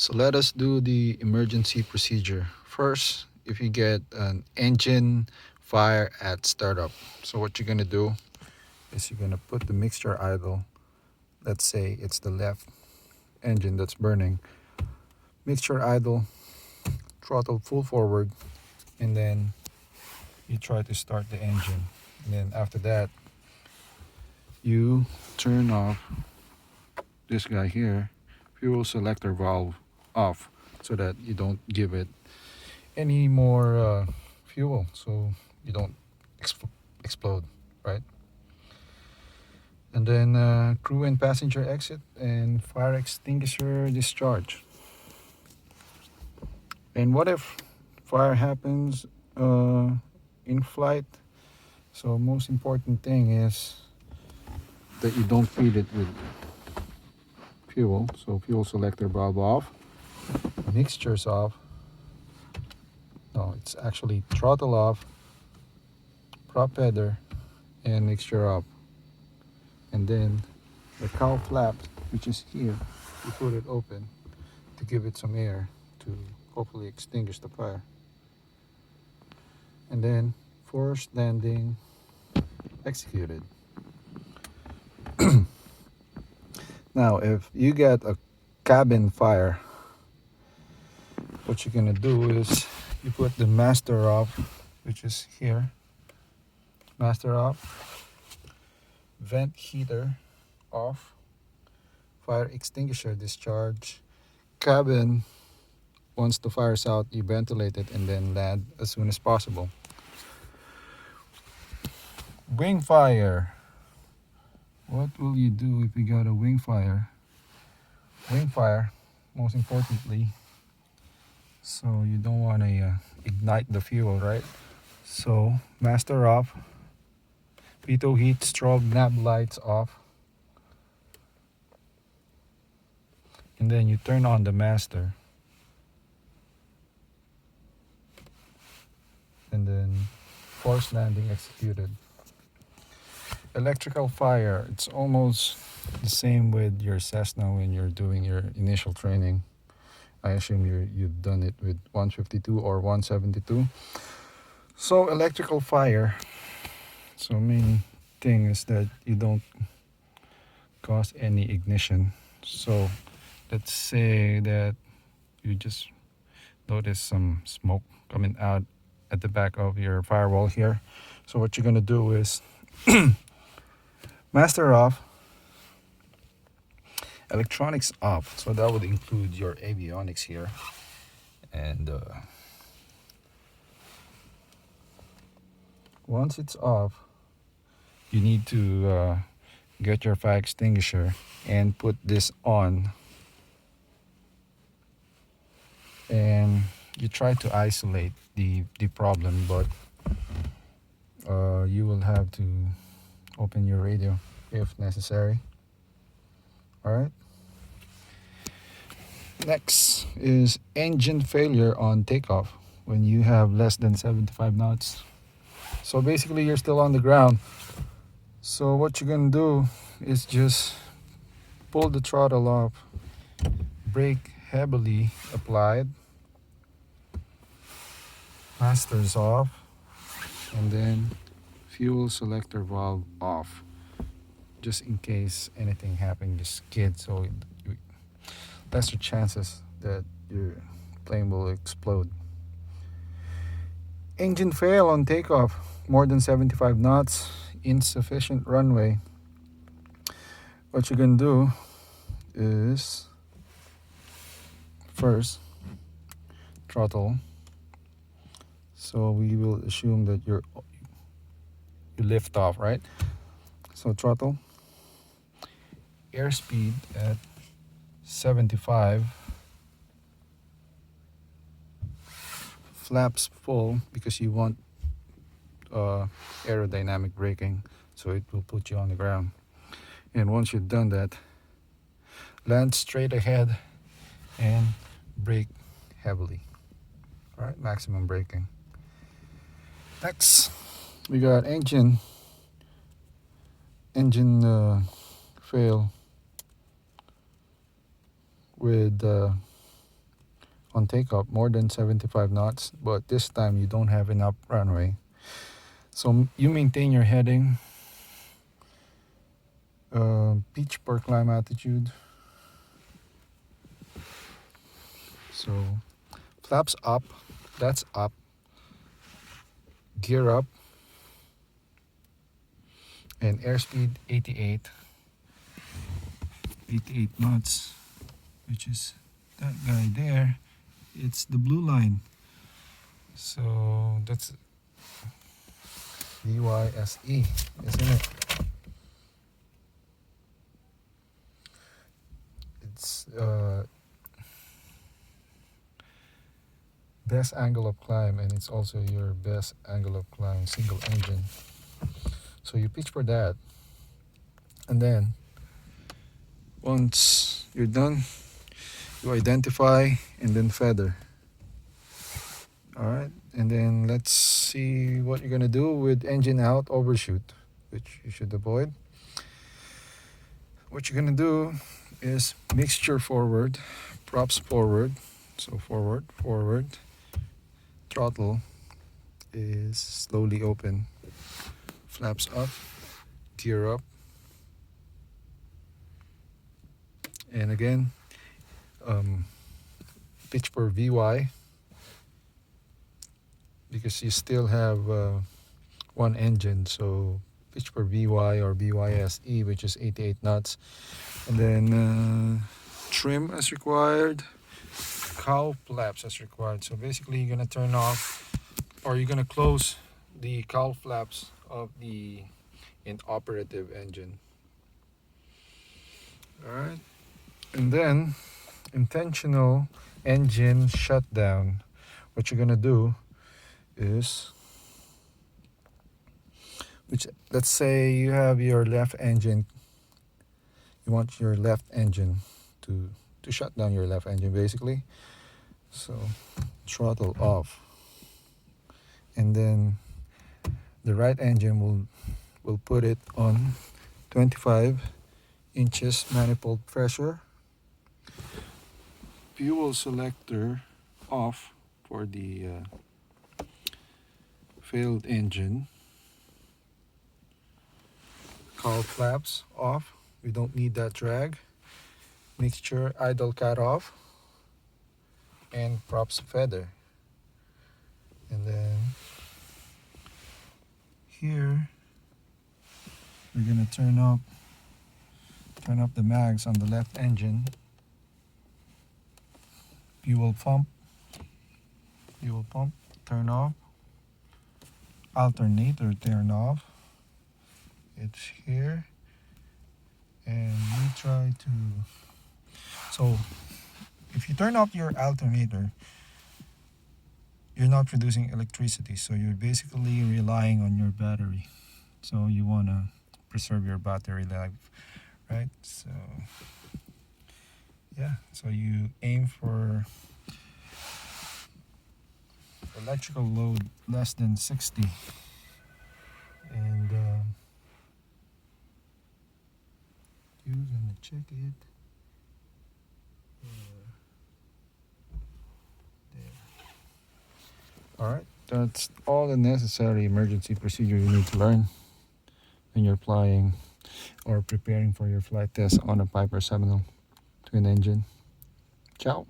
So let us do the emergency procedure. First, if you get an engine fire at startup, so what you're gonna do is you're gonna put the mixture idle. Let's say it's the left engine that's burning. Mixture idle, throttle full forward, and then you try to start the engine. And then after that, you turn off this guy here, fuel selector valve off, so that you don't give it any more fuel, so you don't explode, right? And then crew and passenger exit and fire extinguisher discharge. And what if fire happens in flight? So most important thing is that you don't feed it with fuel. So fuel selector valve off, mixtures off. No, it's actually throttle off, prop header, and mixture off. And then the cowl flap, which is here, you put it open to give it some air to hopefully extinguish the fire. And then forced landing executed. Now, if you get a cabin fire, what you're gonna do is you put the master off, which is here, master off, vent heater off, fire extinguisher discharge, cabin. Once the fire's out, you ventilate it and then land as soon as possible. Wing fire. What will you do if you got a wing fire? Wing fire, most importantly, so you don't want to ignite the fuel, right? So master off, pitot heat, strobe, nav lights off, and then you turn on the master, and then forced landing executed. Electrical fire, it's almost the same with your Cessna when you're doing your initial training. I assume you've done it with 152 or 172. So electrical fire, so main thing is that you don't cause any ignition. So let's say that you just notice some smoke coming out at the back of your firewall here. So what you're gonna do is master off, electronics off, so that would include your avionics here. And once it's off, you need to get your fire extinguisher and put this on, and you try to isolate the problem, but you will have to open your radio if necessary. All right. Next is engine failure on takeoff when you have less than 75 knots. So basically you're still on the ground. So what you're gonna do is just pull the throttle off, brake heavily applied, master's off, and then fuel selector valve off, just in case anything happened, just skid, so lesser chances that your plane will explode. Engine fail on takeoff, more than 75 knots, insufficient runway. What you're gonna do is first throttle. So we will assume that you lift off, right? So throttle, airspeed at 75, flaps full because you want aerodynamic braking, so it will put you on the ground. And once you've done that, land straight ahead and brake heavily. All right, maximum braking. Next, we got engine fail with on takeoff, more than 75 knots, but this time you don't have enough runway. So you maintain your heading, pitch per climb altitude. So flaps up, that's up, gear up, and airspeed 88 knots, which is that guy there. It's the blue line. So that's VYSE, isn't it? It's best angle of climb, and it's also your best angle of climb single engine. So you pitch for that, and then once you're done, you identify and then feather. All right, and then let's see what you're gonna do with engine out overshoot, which you should avoid. What you're gonna do is mixture forward, props forward, so forward, throttle is slowly open, flaps up, gear up, and again, pitch for VY, because you still have one engine, so pitch for VY or VYSE, which is 88 knots, and then trim as required, cowl flaps as required. So basically you're gonna turn off, or you're gonna close the cowl flaps of the inoperative engine. All right, and then intentional engine shutdown. What you're gonna do is, which, let's say you have your left engine, you want your left engine to shut down your left engine basically. So throttle off, and then the right engine will put it on 25 inches manifold pressure, fuel selector off for the failed engine, cowl flaps off, we don't need that drag, mixture idle cut off, and props feather. And then here we're gonna turn up the mags on the left engine, fuel pump, turn off, alternator turn off, it's here, and we try to, so if you turn off your alternator, you're not producing electricity, so you're basically relying on your battery. So you want to preserve your battery life, right? So yeah, so you aim for electrical load less than 60, and you're gonna check it there. All right, that's all the necessary emergency procedure you need to learn when you're flying or preparing for your flight test on a Piper Seminole twin engine. Ciao.